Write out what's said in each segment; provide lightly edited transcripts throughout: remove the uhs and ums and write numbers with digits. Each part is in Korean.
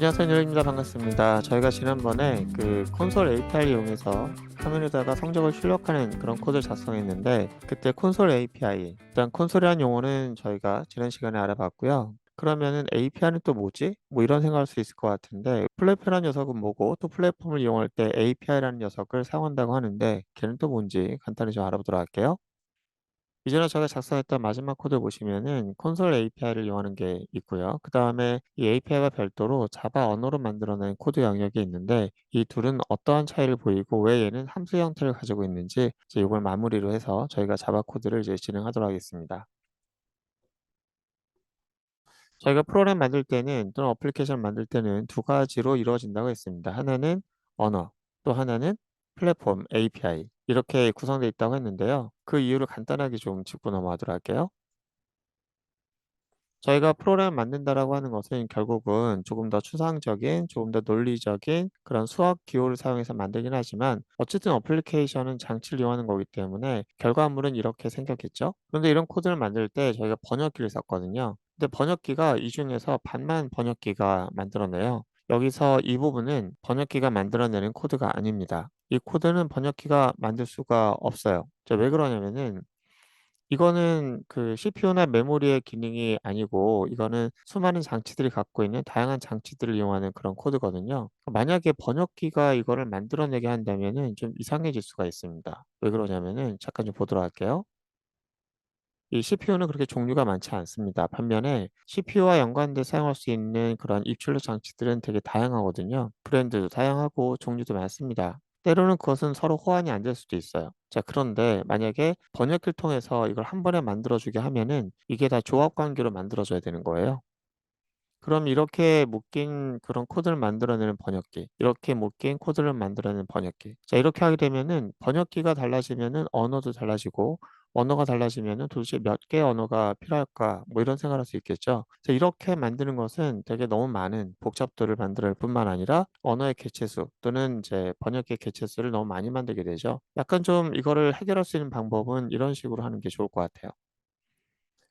안녕하세요, 뉴입니다. 반갑습니다. 저희가 지난번에 그 콘솔 API를 이용해서 화면에다가 성적을 출력하는 그런 코드를 작성했는데, 그때 콘솔 API, 일단 콘솔이라는 용어는 저희가 지난 시간에 알아봤고요. 그러면은 API는 또 뭐지? 뭐 이런 생각할 수 있을 것 같은데, 플랫폼이라는 녀석은 뭐고, 또 플랫폼을 이용할 때 API라는 녀석을 사용한다고 하는데, 걔는 또 뭔지 간단히 좀 알아보도록 할게요. 이전에 제가 작성했던 마지막 코드 보시면은 콘솔 API를 이용하는 게 있고요. 그 다음에 이 API가 별도로 자바 언어로 만들어낸 코드 영역이 있는데, 이 둘은 어떠한 차이를 보이고 왜 얘는 함수 형태를 가지고 있는지 이제 이걸 마무리로 해서 저희가 자바 코드를 이제 진행하도록 하겠습니다. 저희가 프로그램 만들 때는 또는 어플리케이션 만들 때는 두 가지로 이루어진다고 했습니다. 하나는 언어, 또 하나는 플랫폼 API 이렇게 구성되어 있다고 했는데요. 그 이유를 간단하게 좀 짚고 넘어가도록 할게요. 저희가 프로그램을 만든다라고 하는 것은 결국은 조금 더 추상적인, 조금 더 논리적인 그런 수학 기호를 사용해서 만들긴 하지만 어쨌든 어플리케이션은 장치를 이용하는 거기 때문에 결과물은 이렇게 생겼겠죠? 그런데 이런 코드를 만들 때 저희가 번역기를 썼거든요. 근데 번역기가 이 중에서 반만 번역기가 만들어내요. 여기서 이 부분은 번역기가 만들어내는 코드가 아닙니다. 이 코드는 번역기가 만들 수가 없어요. 왜 그러냐면은 이거는 그 CPU나 메모리의 기능이 아니고 이거는 수많은 장치들이 갖고 있는 다양한 장치들을 이용하는 그런 코드거든요. 만약에 번역기가 이거를 만들어내게 한다면은 좀 이상해질 수가 있습니다. 왜 그러냐면은 잠깐 좀 보도록 할게요. 이 CPU는 그렇게 종류가 많지 않습니다. 반면에 CPU와 연관돼 사용할 수 있는 그런 입출력 장치들은 되게 다양하거든요. 브랜드도 다양하고 종류도 많습니다. 때로는 그것은 서로 호환이 안 될 수도 있어요. 자, 그런데 만약에 번역기를 통해서 이걸 한 번에 만들어주게 하면은 이게 다 조합 관계로 만들어져야 되는 거예요. 그럼 이렇게 묶인 그런 코드를 만들어내는 번역기, 이렇게 묶인 코드를 만들어내는 번역기. 자, 이렇게 하게 되면은 번역기가 달라지면은 언어도 달라지고, 언어가 달라지면은 도대체 몇 개의 언어가 필요할까? 뭐 이런 생각을 할 수 있겠죠. 자, 이렇게 만드는 것은 되게 너무 많은 복잡도를 만들 뿐만 아니라 언어의 개체수 또는 이제 번역기의 개체수를 너무 많이 만들게 되죠. 약간 좀 이거를 해결할 수 있는 방법은 이런 식으로 하는 게 좋을 것 같아요.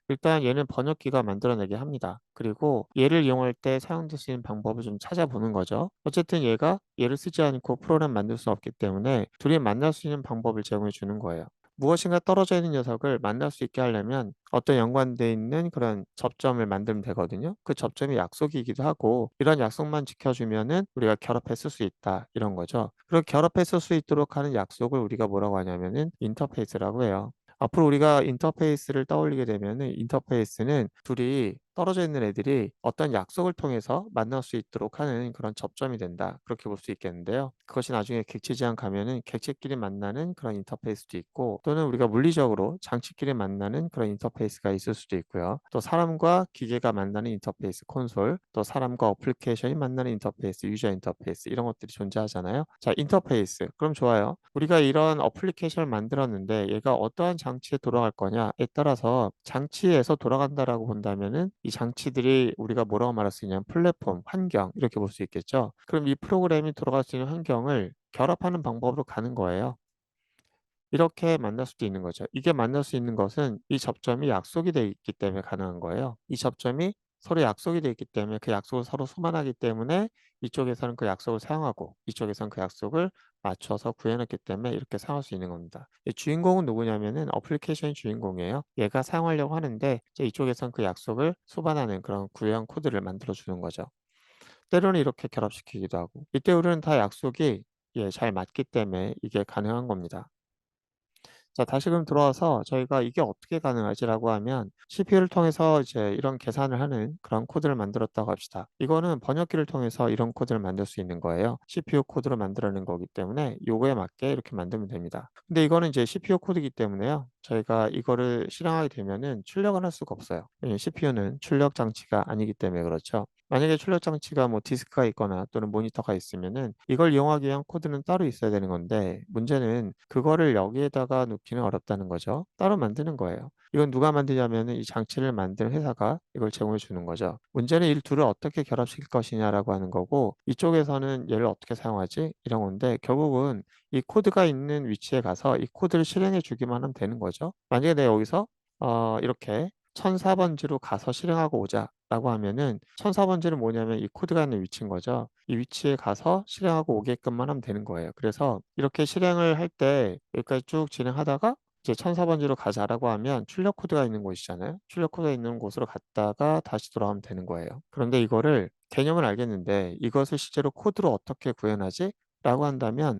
일단 얘는 번역기가 만들어내게 합니다. 그리고 얘를 이용할 때 사용될 수 있는 방법을 좀 찾아보는 거죠. 어쨌든 얘가 얘를 쓰지 않고 프로그램 만들 수 없기 때문에 둘이 만날 수 있는 방법을 제공해 주는 거예요. 무엇인가 떨어져 있는 녀석을 만날 수 있게 하려면 어떤 연관돼 있는 그런 접점을 만들면 되거든요. 그 접점이 약속이기도 하고 이런 약속만 지켜주면은 우리가 결합해 쓸 수 있다 이런 거죠. 그리고 결합해 쓸 수 있도록 하는 약속을 우리가 뭐라고 하냐면은 인터페이스라고 해요. 앞으로 우리가 인터페이스를 떠올리게 되면은 인터페이스는 둘이 떨어져 있는 애들이 어떤 약속을 통해서 만날 수 있도록 하는 그런 접점이 된다. 그렇게 볼 수 있겠는데요. 그것이 나중에 객체 지향 가면은 객체끼리 만나는 그런 인터페이스도 있고 또는 우리가 물리적으로 장치끼리 만나는 그런 인터페이스가 있을 수도 있고요. 또 사람과 기계가 만나는 인터페이스 콘솔, 또 사람과 어플리케이션이 만나는 인터페이스 유저 인터페이스 이런 것들이 존재하잖아요. 자, 인터페이스. 그럼 좋아요. 우리가 이런 어플리케이션을 만들었는데 얘가 어떠한 장치에 돌아갈 거냐에 따라서 장치에서 돌아간다라고 본다면은 이 장치들이 우리가 뭐라고 말할 수 있냐면 플랫폼, 환경 이렇게 볼 수 있겠죠. 그럼 이 프로그램이 돌아갈 수 있는 환경을 결합하는 방법으로 가는 거예요. 이렇게 만날 수도 있는 거죠. 이게 만날 수 있는 것은 이 접점이 약속이 되어 있기 때문에 가능한 거예요. 이 접점이 서로 약속이 되어 있기 때문에 그 약속을 서로 소만하기 때문에 이쪽에서는 그 약속을 사용하고 이쪽에서는 그 약속을 맞춰서 구해놨기 때문에 이렇게 사용할 수 있는 겁니다. 이 주인공은 누구냐면은 어플리케이션이 주인공이에요. 얘가 사용하려고 하는데 이제 이쪽에서는 그 약속을 수반하는 그런 구형 코드를 만들어 주는 거죠. 때로는 이렇게 결합시키기도 하고 이때 우리는 다 약속이 잘 맞기 때문에 이게 가능한 겁니다. 자, 다시금 들어와서 저희가 이게 어떻게 가능하지라고 하면 CPU를 통해서 이제 이런 계산을 하는 그런 코드를 만들었다고 합시다. 이거는 번역기를 통해서 이런 코드를 만들 수 있는 거예요. CPU 코드로 만들어낸 거기 때문에 요거에 맞게 이렇게 만들면 됩니다. 근데 이거는 이제 CPU 코드이기 때문에요. 저희가 이거를 실행하게 되면은 출력을 할 수가 없어요. 왜냐면 CPU는 출력 장치가 아니기 때문에 그렇죠. 만약에 출력 장치가 뭐 디스크가 있거나 또는 모니터가 있으면은 이걸 이용하기 위한 코드는 따로 있어야 되는 건데 문제는 그거를 여기에다가 놓기는 어렵다는 거죠. 따로 만드는 거예요. 이건 누가 만드냐면은 이 장치를 만든 회사가 이걸 제공해 주는 거죠. 문제는 이 둘을 어떻게 결합시킬 것이냐라고 하는 거고 이쪽에서는 얘를 어떻게 사용하지? 이런 건데 결국은 이 코드가 있는 위치에 가서 이 코드를 실행해 주기만 하면 되는 거죠. 만약에 내가 여기서 이렇게 1004번지로 가서 실행하고 오자. 라고 하면은 1004번지는 뭐냐면 이 코드가 있는 위치인 거죠. 이 위치에 가서 실행하고 오게끔만 하면 되는 거예요. 그래서 이렇게 실행을 할 때 여기까지 쭉 진행하다가 이제 1004번지로 가자라고 하면 출력 코드가 있는 곳이잖아요. 출력 코드가 있는 곳으로 갔다가 다시 돌아오면 되는 거예요. 그런데 이거를 개념은 알겠는데 이것을 실제로 코드로 어떻게 구현하지? 라고 한다면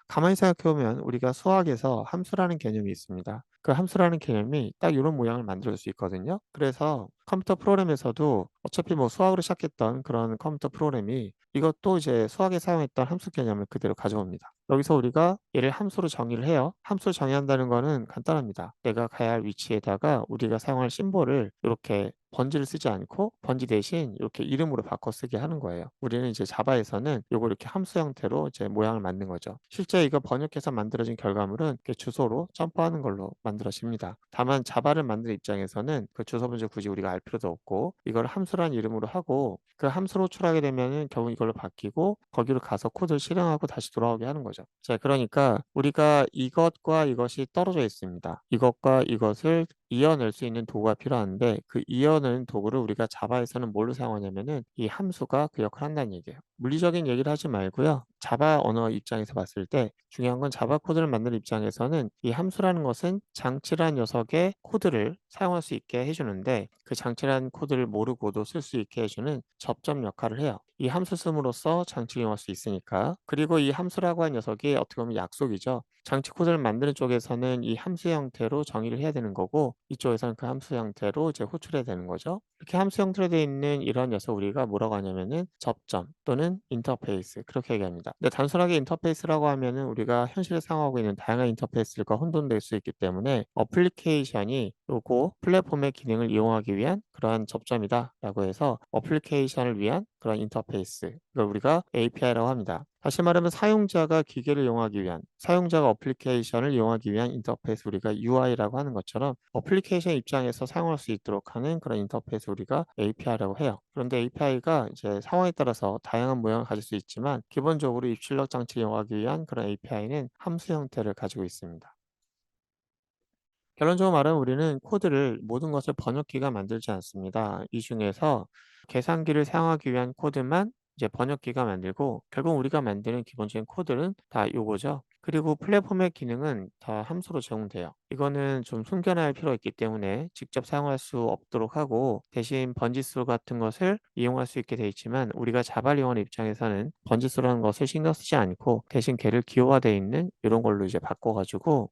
가만히 생각해 보면 우리가 수학에서 함수라는 개념이 있습니다. 그 함수라는 개념이 딱 이런 모양을 만들어줄 수 있거든요. 그래서 컴퓨터 프로그램에서도 어차피 뭐 수학으로 시작했던 그런 컴퓨터 프로그램이 이것도 이제 수학에 사용했던 함수 개념을 그대로 가져옵니다. 여기서 우리가 얘를 함수로 정의를 해요. 함수를 정의한다는 거는 간단합니다. 내가 가야 할 위치에다가 우리가 사용할 심볼을 이렇게 번지를 쓰지 않고 번지 대신 이렇게 이름으로 바꿔 쓰게 하는 거예요. 우리는 이제 자바에서는 요거 이렇게 함수 형태로 이제 모양을 만든 거죠. 실제 이거 번역해서 만들어진 결과물은 이렇게 주소로 점프하는 걸로 만들어집니다. 다만 자바를 만든 입장에서는 그 주소 번지 굳이 우리가 알 필요도 없고 이걸 함수란 이름으로 하고 그 함수로 호출하게 되면은 결국 이걸로 바뀌고 거기로 가서 코드를 실행하고 다시 돌아오게 하는 거죠. 자, 그러니까 우리가 이것과 이것이 떨어져 있습니다. 이것과 이것을 이어낼 수 있는 도구가 필요한데 그 이어내는 도구를 우리가 자바에서는 뭘로 사용하냐면은 이 함수가 그 역할을 한다는 얘기예요. 물리적인 얘기를 하지 말고요. 자바 언어 입장에서 봤을 때 중요한 건 자바 코드를 만드는 입장에서는 이 함수라는 것은 장치란 녀석의 코드를 사용할 수 있게 해주는데 그 장치란 코드를 모르고도 쓸 수 있게 해주는 접점 역할을 해요. 이 함수 씀으로써 장치를 이용할 수 있으니까. 그리고 이 함수라고 한 녀석이 어떻게 보면 약속이죠. 장치 코드를 만드는 쪽에서는 이 함수 형태로 정의를 해야 되는 거고 이쪽에서는 그 함수 형태로 이제 호출해야 되는 거죠. 이렇게 함수 형태로 되어 있는 이런 녀석 우리가 뭐라고 하냐면은 접점 또는 인터페이스 그렇게 얘기합니다. 근데 단순하게 인터페이스라고 하면은 우리가 현실에 사용하고 있는 다양한 인터페이스가 혼돈될 수 있기 때문에 어플리케이션이 요거 플랫폼의 기능을 이용하기 위한 그러한 접점이다라고 해서 어플리케이션을 위한 그런 인터페이스 이걸 우리가 API라고 합니다. 다시 말하면 사용자가 기계를 이용하기 위한 사용자가 어플리케이션을 이용하기 위한 인터페이스 우리가 UI라고 하는 것처럼 어플리케이션 입장에서 사용할 수 있도록 하는 그런 인터페이스 우리가 API라고 해요. 그런데 API가 이제 상황에 따라서 다양한 모양을 가질 수 있지만 기본적으로 입출력 장치를 이용하기 위한 그런 API는 함수 형태를 가지고 있습니다. 결론적으로 말하면 우리는 코드를 모든 것을 번역기가 만들지 않습니다. 이 중에서 계산기를 사용하기 위한 코드만 이제 번역기가 만들고 결국 우리가 만드는 기본적인 코드는 다 요거죠. 그리고 플랫폼의 기능은 다 함수로 제공돼요. 이거는 좀 숨겨놔야 할 필요가 있기 때문에 직접 사용할 수 없도록 하고 대신 번지수 같은 것을 이용할 수 있게 돼 있지만 우리가 자바를 이용하는 입장에서는 번지수라는 것을 신경 쓰지 않고 대신 걔를 기호화되어 있는 이런 걸로 이제 바꿔가지고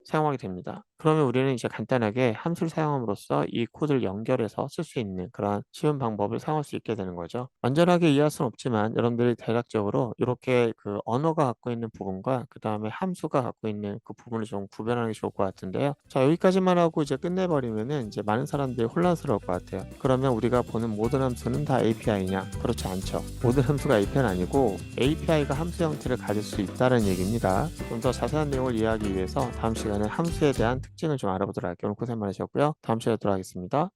사용하게 됩니다. 그러면 우리는 이제 간단하게 함수를 사용함으로써 이 코드를 연결해서 쓸 수 있는 그런 쉬운 방법을 사용할 수 있게 되는 거죠. 완전하게 이해할 수는 없지만 여러분들이 대략적으로 이렇게 그 언어가 갖고 있는 부분과 그 다음에 함수가 갖고 있는 그 부분을 좀 구별하는 게 좋을 것 같은데요. 자, 여기까지만 하고 이제 끝내버리면은 이제 많은 사람들이 혼란스러울 것 같아요. 그러면 우리가 보는 모든 함수는 다 API냐? 그렇지 않죠. 모든 함수가 API는 아니고 API가 함수 형태를 가질 수 있다는 얘기입니다. 좀 더 자세한 내용을 이해하기 위해서 다음 시간에 함수에 대한 특징을 좀 알아보도록 할게요. 오늘 고생 많으셨고요. 다음 시간에 뵙도록 하겠습니다.